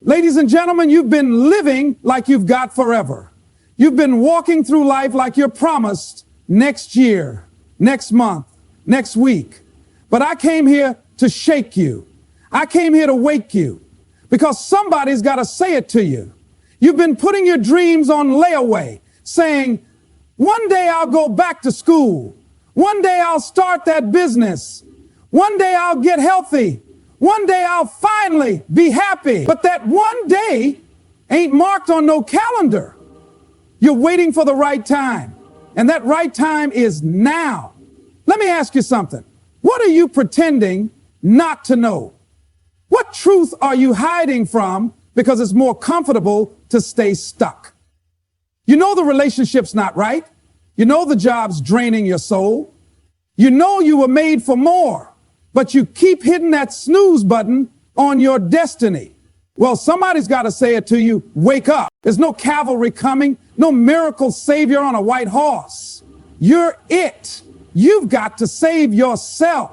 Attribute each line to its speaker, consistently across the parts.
Speaker 1: Ladies and gentlemen, you've been living like you've got forever. You've been walking through life like you're promised next year, next month, next week. But I came here to shake you. I came here to wake you because somebody's got to say it to you. You've been putting your dreams on layaway, saying, one day I'll go back to school. One day I'll start that business. One day I'll get healthy. One day I'll finally be happy. But that one day ain't marked on no calendar. You're waiting for the right time. And that right time is now. Let me ask you something. What are you pretending not to know? What truth are you hiding from because it's more comfortable to stay stuck? You know the relationship's not right. You know the job's draining your soul. You know you were made for more, but you keep hitting that snooze button on your destiny. Well, somebody's got to say it to you, wake up. There's no cavalry coming, no miracle savior on a white horse. You're it. You've got to save yourself.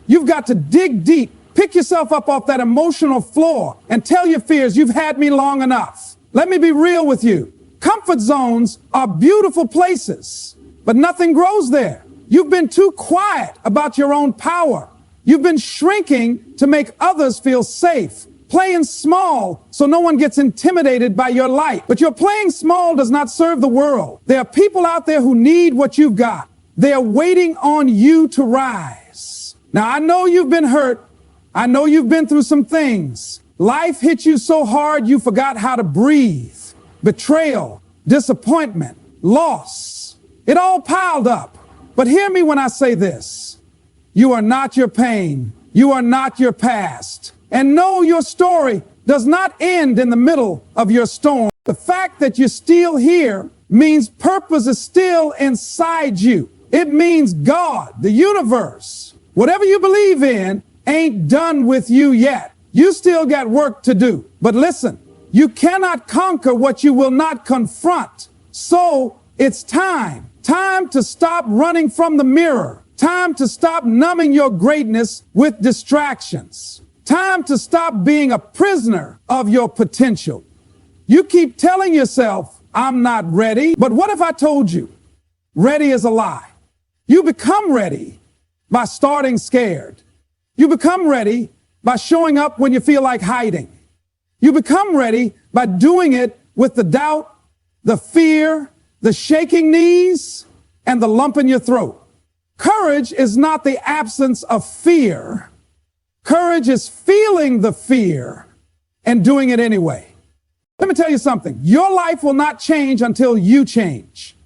Speaker 1: You've got to dig deep, pick yourself up off that emotional floor and tell your fears, you've had me long enough. Let me be real with you. Comfort zones are beautiful places, but nothing grows there. You've been too quiet about your own power. You've been shrinking to make others feel safe, playing small so no one gets intimidated by your light. But your playing small does not serve the world. There are people out there who need what you've got. They are waiting on you to rise. Now, I know you've been hurt. I know you've been through some things. Life hit you so hard you forgot how to breathe. Betrayal, disappointment, loss. It all piled up. But hear me when I say this. You are not your pain. You are not your past. And no, your story does not end in the middle of your storm. The fact that you're still here means purpose is still inside you. It means God, the universe, whatever you believe in, ain't done with you yet. You still got work to do. But listen, you cannot conquer what you will not confront. So it's time to stop running from the mirror. Time to stop numbing your greatness with distractions. Time to stop being a prisoner of your potential. You keep telling yourself, I'm not ready. But what if I told you, ready is a lie? You become ready by starting scared. You become ready by showing up when you feel like hiding. You become ready by doing it with the doubt, the fear, the shaking knees, and the lump in your throat. Courage is not the absence of fear. Courage is feeling the fear and doing it anyway. Let me tell you something. Your life will not change until you change.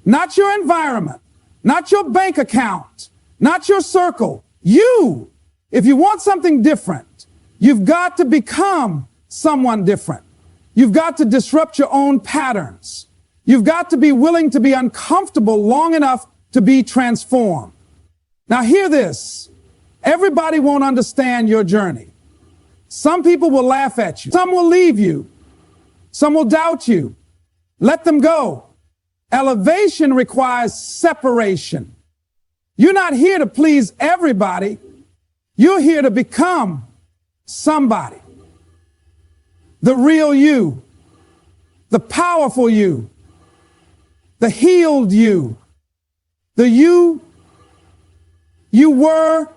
Speaker 1: Not your environment, not your bank account, not your circle. You, if you want something different, you've got to become someone different. You've got to disrupt your own patterns. You've got to be willing to be uncomfortable long enough to be transformed. Now hear this. Everybody won't understand your journey. Some people will laugh at you. Some will leave you. Some will doubt you. Let them go. Elevation requires separation. You're not here to please everybody. You're here to become somebody. The real you. The powerful you. The healed you. The you were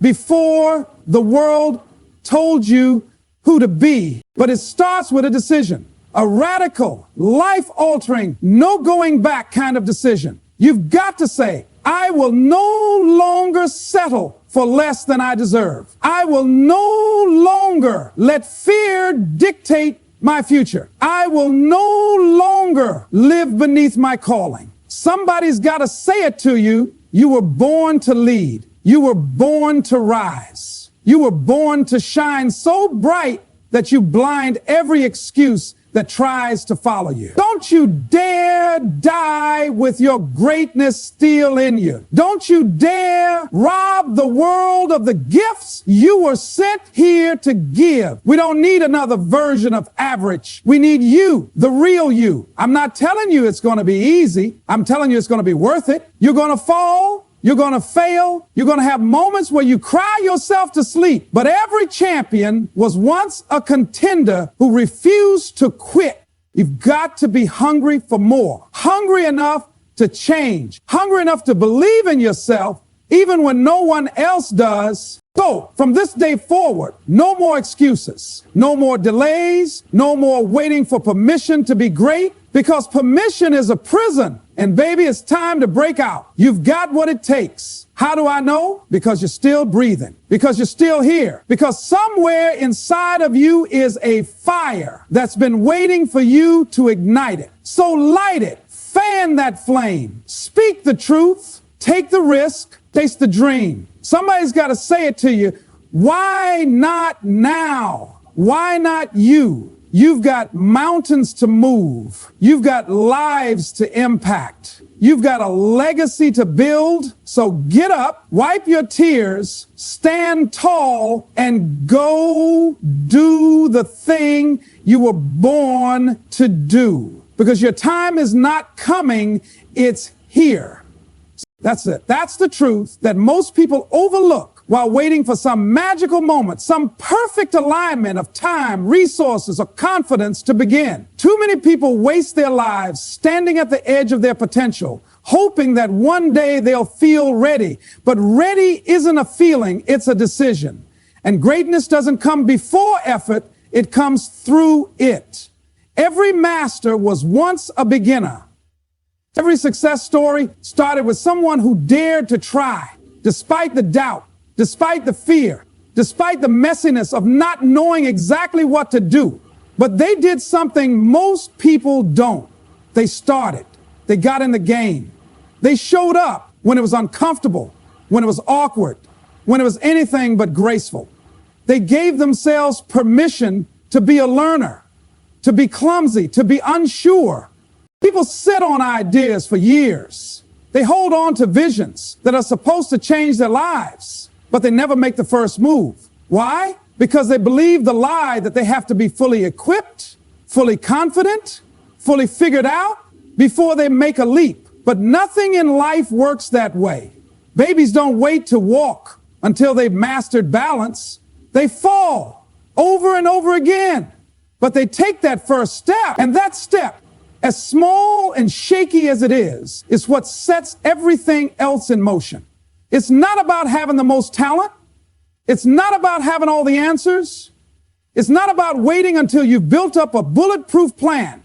Speaker 1: before the world told you who to be. But it starts with a decision, a radical, life-altering, no going back kind of decision. You've got to say, I will no longer settle for less than I deserve. I will no longer let fear dictate my future. I will no longer live beneath my calling. Somebody's got to say it to you. You were born to lead. You were born to rise. You were born to shine so bright that you blind every excuse that tries to follow you. Don't you dare die with your greatness still in you. Don't you dare rob the world of the gifts you were sent here to give. We don't need another version of average. We need you, the real you. I'm not telling you it's going to be easy. I'm telling you it's going to be worth it. You're going to fall. You're going to fail. You're going to have moments where you cry yourself to sleep. But every champion was once a contender who refused to quit. You've got to be hungry for more, hungry enough to change, hungry enough to believe in yourself, even when no one else does. So, from this day forward, no more excuses, no more delays, no more waiting for permission to be great, because permission is a prison. And baby, it's time to break out. You've got what it takes. How do I know? Because you're still breathing, because you're still here, because somewhere inside of you is a fire that's been waiting for you to ignite it. So light it, fan that flame, speak the truth, take the risk, chase the dream. Somebody's got to say it to you. Why not now? Why not you? You've got mountains to move. You've got lives to impact. You've got a legacy to build. So get up, wipe your tears, stand tall, and go do the thing you were born to do. Because your time is not coming, it's here. That's it. That's the truth that most people overlook while waiting for some magical moment, some perfect alignment of time, resources, or confidence to begin. Too many people waste their lives standing at the edge of their potential, hoping that one day they'll feel ready. But ready isn't a feeling, it's a decision. And greatness doesn't come before effort, it comes through it. Every master was once a beginner. Every success story started with someone who dared to try, despite the doubt, despite the fear, despite the messiness of not knowing exactly what to do. But they did something most people don't. They started. They got in the game. They showed up when it was uncomfortable, when it was awkward, when it was anything but graceful. They gave themselves permission to be a learner, to be clumsy, to be unsure. People sit on ideas for years. They hold on to visions that are supposed to change their lives, but they never make the first move. Why? Because they believe the lie that they have to be fully equipped, fully confident, fully figured out before they make a leap. But nothing in life works that way. Babies don't wait to walk until they've mastered balance. They fall over and over again. But they take that first step, and that step, as small and shaky as it is what sets everything else in motion. It's not about having the most talent. It's not about having all the answers. It's not about waiting until you've built up a bulletproof plan.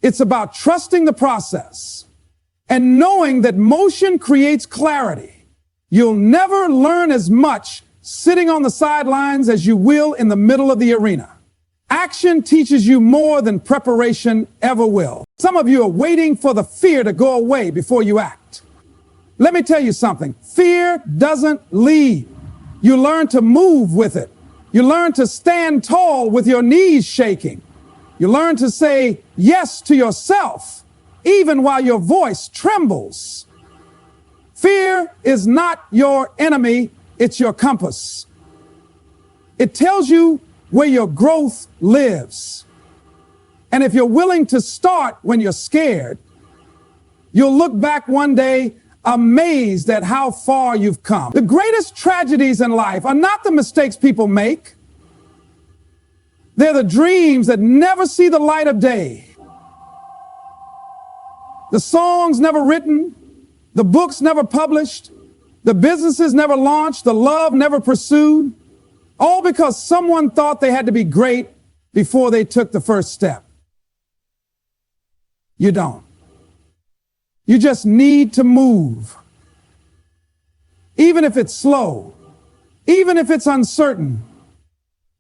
Speaker 1: It's about trusting the process and knowing that motion creates clarity. You'll never learn as much sitting on the sidelines as you will in the middle of the arena. Action teaches you more than preparation ever will. Some of you are waiting for the fear to go away before you act. Let me tell you something. Fear doesn't leave. You learn to move with it. You learn to stand tall with your knees shaking. You learn to say yes to yourself, even while your voice trembles. Fear is not your enemy, it's your compass. It tells you where your growth lives. And if you're willing to start when you're scared, you'll look back one day amazed at how far you've come. The greatest tragedies in life are not the mistakes people make. They're the dreams that never see the light of day. The songs never written, the books never published, the businesses never launched, the love never pursued. All because someone thought they had to be great before they took the first step. You don't. You just need to move. Even if it's slow, even if it's uncertain,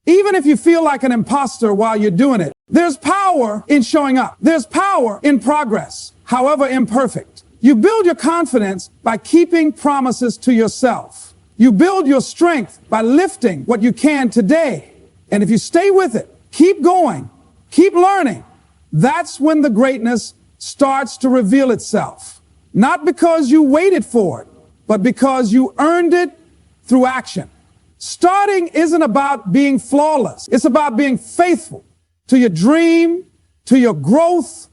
Speaker 1: even if you feel like an imposter while you're doing it. There's power in showing up. There's power in progress, however imperfect. You build your confidence by keeping promises to yourself. You build your strength by lifting what you can today. And if you stay with it, keep going, keep learning, that's when the greatness starts to reveal itself. Not because you waited for it, but because you earned it through action. Starting isn't about being flawless. It's about being faithful to your dream, to your growth,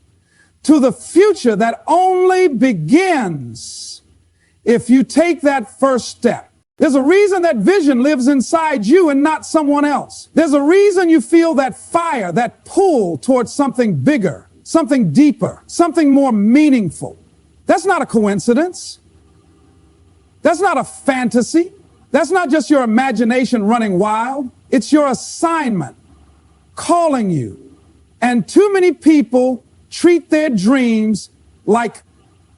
Speaker 1: to the future that only begins if you take that first step. There's a reason that vision lives inside you and not someone else. There's a reason you feel that fire, that pull towards something bigger, something deeper, something more meaningful. That's not a coincidence. That's not a fantasy. That's not just your imagination running wild. It's your assignment calling you. And too many people treat their dreams like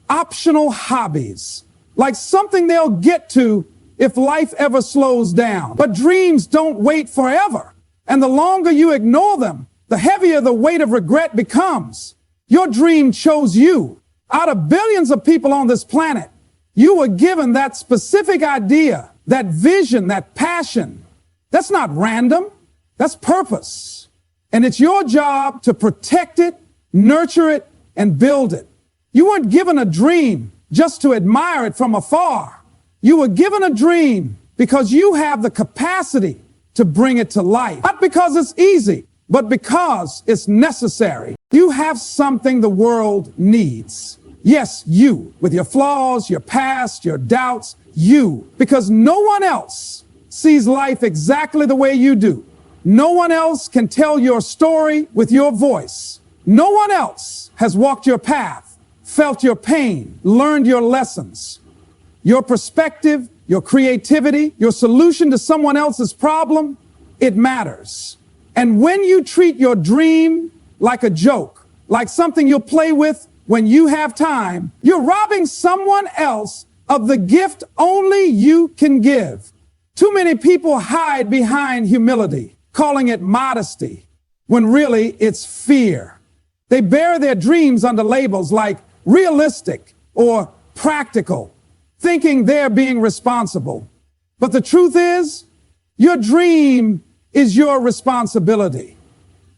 Speaker 1: optional hobbies, like something they'll get to if life ever slows down. But dreams don't wait forever. And the longer you ignore them, the heavier the weight of regret becomes. Your dream chose you. Out of billions of people on this planet, you were given that specific idea, that vision, that passion. That's not random. That's purpose. And it's your job to protect it, nurture it, and build it. You weren't given a dream just to admire it from afar. You were given a dream because you have the capacity to bring it to life. Not because it's easy, but because it's necessary. You have something the world needs. Yes, you, with your flaws, your past, your doubts, you, because no one else sees life exactly the way you do. No one else can tell your story with your voice. No one else has walked your path, felt your pain, learned your lessons. Your perspective, your creativity, your solution to someone else's problem, it matters. And when you treat your dream like a joke, like something you'll play with when you have time, you're robbing someone else of the gift only you can give. Too many people hide behind humility, calling it modesty, when really it's fear. They bury their dreams under labels like realistic or practical, thinking they're being responsible. But the truth is, your dream is your responsibility.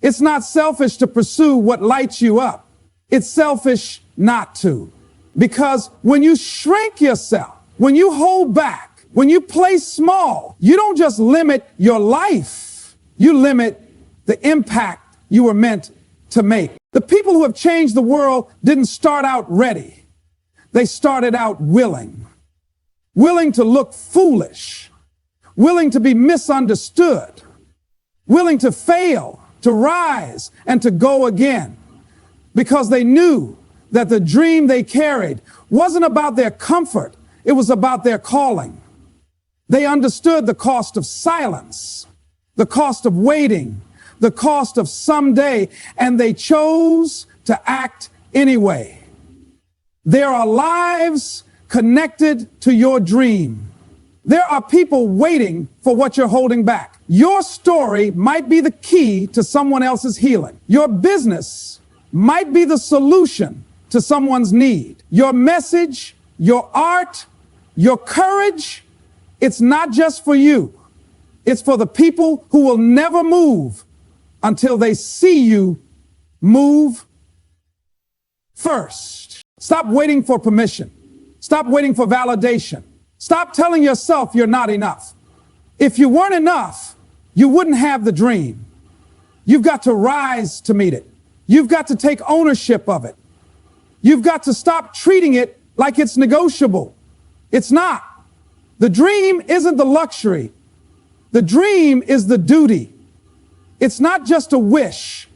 Speaker 1: It's not selfish to pursue what lights you up. It's selfish not to. Because when you shrink yourself, when you hold back, when you play small, you don't just limit your life, you limit the impact you were meant to make. The people who have changed the world didn't start out ready. They started out willing. Willing to look foolish, willing to be misunderstood, willing to fail, to rise, and to go again, because they knew that the dream they carried wasn't about their comfort, it was about their calling. They understood the cost of silence, the cost of waiting, the cost of someday, and they chose to act anyway. There are lives connected to your dream. There are people waiting for what you're holding back. Your story might be the key to someone else's healing. Your business might be the solution to someone's need. Your message, your art, your courage, it's not just for you. It's for the people who will never move until they see you move first. Stop waiting for permission. Stop waiting for validation. Stop telling yourself you're not enough. If you weren't enough, you wouldn't have the dream. You've got to rise to meet it. You've got to take ownership of it. You've got to stop treating it like it's negotiable. It's not. The dream isn't the luxury. The dream is the duty. It's not just a wish.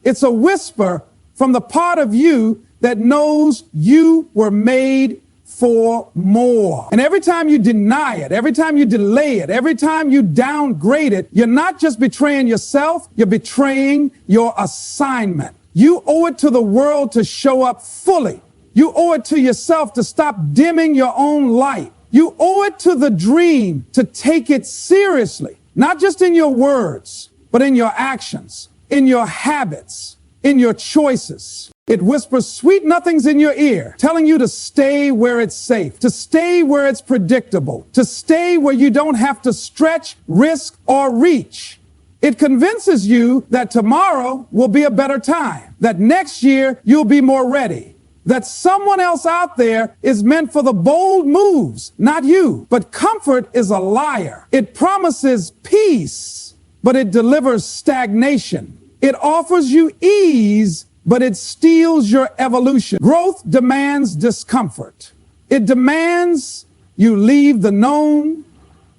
Speaker 1: It's a whisper from the part of you that knows you were made for more. And every time you deny it, every time you delay it, every time you downgrade it, you're not just betraying yourself, you're betraying your assignment. You owe it to the world to show up fully. You owe it to yourself to stop dimming your own light. You owe it to the dream to take it seriously, not just in your words, but in your actions, in your habits, in your choices. It whispers sweet nothings in your ear, telling you to stay where it's safe, to stay where it's predictable, to stay where you don't have to stretch, risk, or reach. It convinces you that tomorrow will be a better time, that next year you'll be more ready, that someone else out there is meant for the bold moves, not you. But comfort is a liar. It promises peace, but it delivers stagnation. It offers you ease, but it steals your evolution. Growth demands discomfort. It demands you leave the known,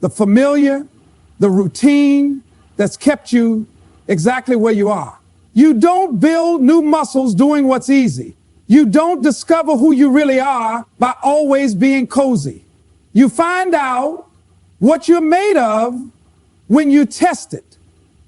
Speaker 1: the familiar, the routine that's kept you exactly where you are. You don't build new muscles doing what's easy. You don't discover who you really are by always being cozy. You find out what you're made of when you test it,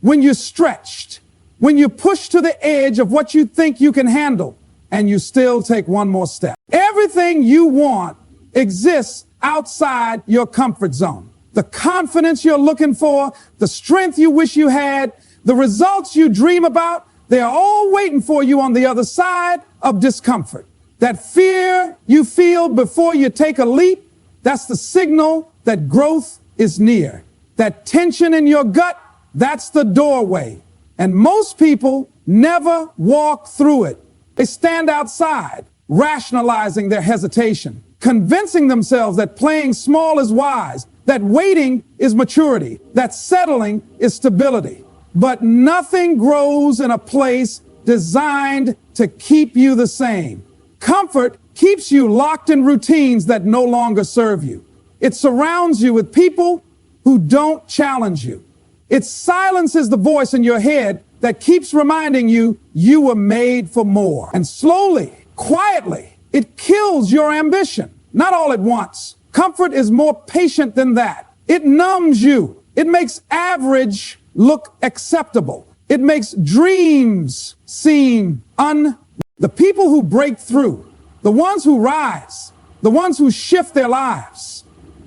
Speaker 1: when you're stretched, when you push to the edge of what you think you can handle, and you still take one more step. Everything you want exists outside your comfort zone. The confidence you're looking for, the strength you wish you had, the results you dream about, they're all waiting for you on the other side of discomfort. That fear you feel before you take a leap, that's the signal that growth is near. That tension in your gut, that's the doorway. And most people never walk through it. They stand outside, rationalizing their hesitation, convincing themselves that playing small is wise, that waiting is maturity, that settling is stability. But nothing grows in a place designed to keep you the same. Comfort keeps you locked in routines that no longer serve you. It surrounds you with people who don't challenge you. It silences the voice in your head that keeps reminding you you were made for more. And slowly, quietly, it kills your ambition. Not all at once. Comfort is more patient than that. It numbs you. It makes average look acceptable. It makes dreams seem The people who break through, the ones who rise, the ones who shift their lives,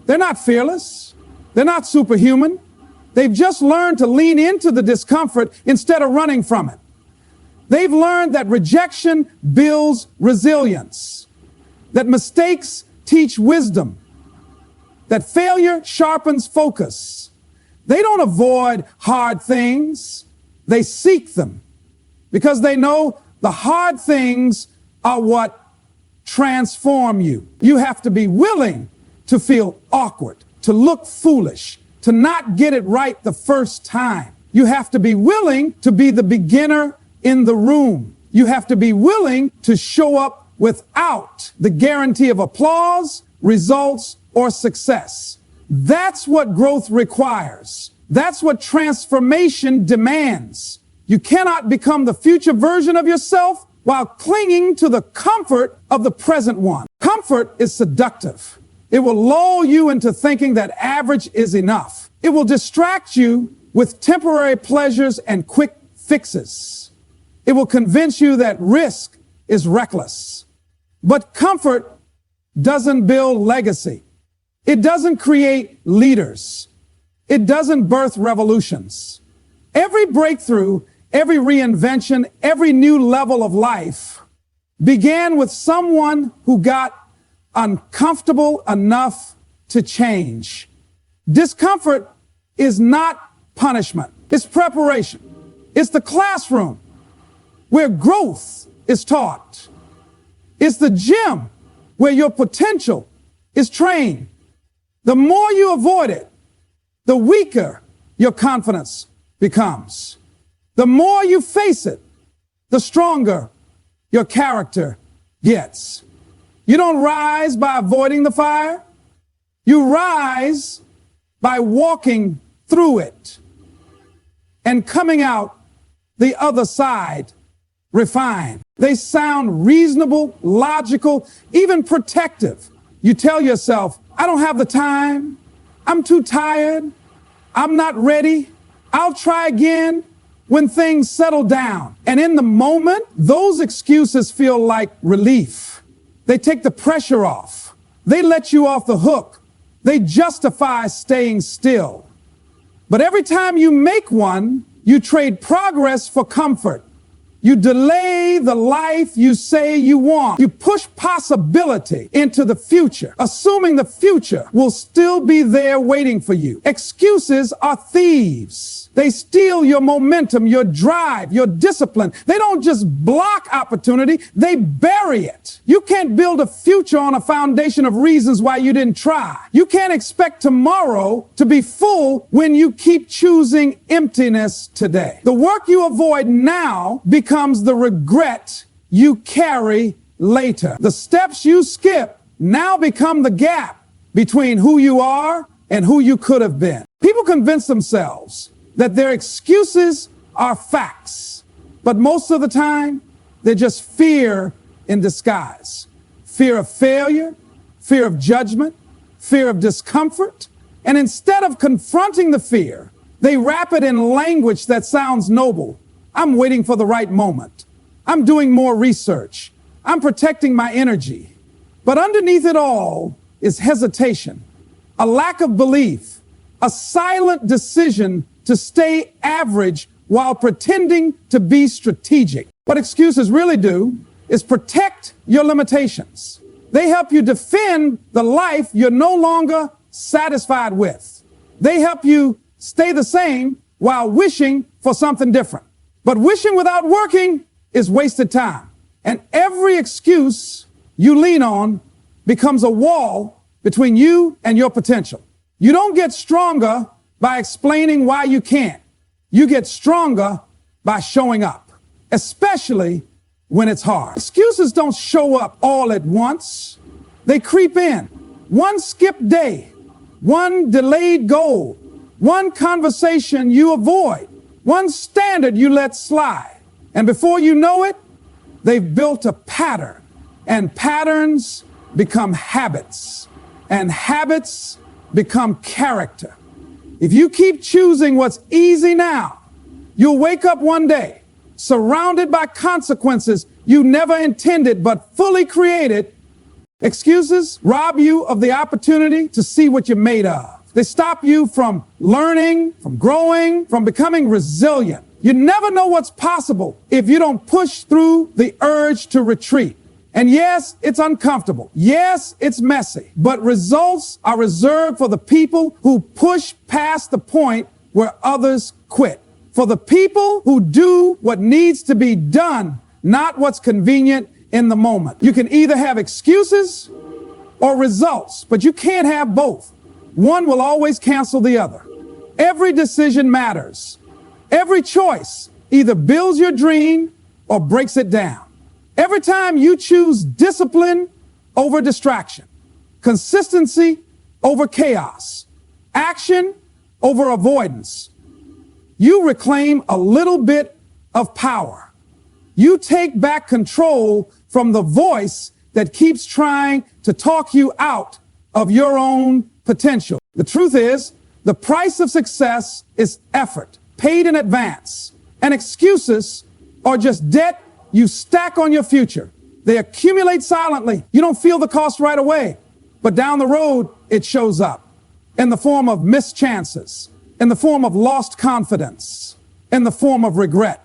Speaker 1: they're not fearless. They're not superhuman. They've just learned to lean into the discomfort instead of running from it. They've learned that rejection builds resilience, that mistakes teach wisdom, that failure sharpens focus. They don't avoid hard things. They seek them because they know the hard things are what transform you. You have to be willing to feel awkward, to look foolish, to not get it right the first time. You have to be willing to be the beginner in the room. You have to be willing to show up without the guarantee of applause, results, or success. That's what growth requires. That's what transformation demands. You cannot become the future version of yourself while clinging to the comfort of the present one. Comfort is seductive. It will lull you into thinking that average is enough. It will distract you with temporary pleasures and quick fixes. It will convince you that risk is reckless. But comfort doesn't build legacy. It doesn't create leaders. It doesn't birth revolutions. Every breakthrough, every reinvention, every new level of life began with someone who got uncomfortable enough to change. Discomfort is not punishment. It's preparation. It's the classroom where growth is taught. It's the gym where your potential is trained. The more you avoid it, the weaker your confidence becomes. The more you face it, the stronger your character gets. You don't rise by avoiding the fire. You rise by walking through it and coming out the other side refined. They sound reasonable, logical, even protective. You tell yourself, I don't have the time. I'm too tired. I'm not ready. I'll try again when things settle down. And in the moment, those excuses feel like relief. They take the pressure off. They let you off the hook. They justify staying still. But every time you make one, you trade progress for comfort. You delay the life you say you want. You push possibility into the future, assuming the future will still be there waiting for you. Excuses are thieves. They steal your momentum, your drive, your discipline. They don't just block opportunity, they bury it. You can't build a future on a foundation of reasons why you didn't try. You can't expect tomorrow to be full when you keep choosing emptiness today. The work you avoid now becomes the regret you carry later. The steps you skip now become the gap between who you are and who you could have been. People convince themselves that their excuses are facts, but most of the time, they're just fear in disguise. Fear of failure, fear of judgment, fear of discomfort. And instead of confronting the fear, they wrap it in language that sounds noble. I'm waiting for the right moment. I'm doing more research. I'm protecting my energy. But underneath it all is hesitation, a lack of belief, a silent decision to stay average while pretending to be strategic. What excuses really do is protect your limitations. They help you defend the life you're no longer satisfied with. They help you stay the same while wishing for something different. But wishing without working is wasted time. And every excuse you lean on becomes a wall between you and your potential. You don't get stronger by explaining why you can't. You get stronger by showing up, especially when it's hard. Excuses don't show up all at once. They creep in. One skipped day, one delayed goal, one conversation you avoid, one standard you let slide. And before you know it, they've built a pattern, and patterns become habits, and habits become character. If you keep choosing what's easy now, you'll wake up one day surrounded by consequences you never intended but fully created. Excuses rob you of the opportunity to see what you're made of. They stop you from learning, from growing, from becoming resilient. You never know what's possible if you don't push through the urge to retreat. And yes, it's uncomfortable. Yes, it's messy. But results are reserved for the people who push past the point where others quit. For the people who do what needs to be done, not what's convenient in the moment. You can either have excuses or results, but you can't have both. One will always cancel the other. Every decision matters. Every choice either builds your dream or breaks it down. Every time you choose discipline over distraction, consistency over chaos, action over avoidance, you reclaim a little bit of power. You take back control from the voice that keeps trying to talk you out of your own potential. The truth is, the price of success is effort, paid in advance, and excuses are just debt you stack on your future. They accumulate silently. You don't feel the cost right away, but down the road, it shows up in the form of missed chances, in the form of lost confidence, in the form of regret.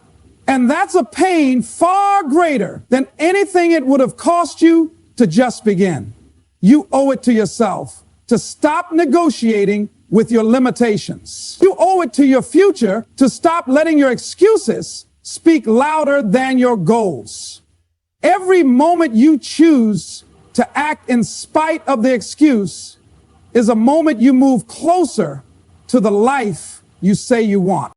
Speaker 1: And that's a pain far greater than anything it would have cost you to just begin. You owe it to yourself to stop negotiating with your limitations. You owe it to your future to stop letting your excuses speak louder than your goals. Every moment you choose to act in spite of the excuse is a moment you move closer to the life you say you want.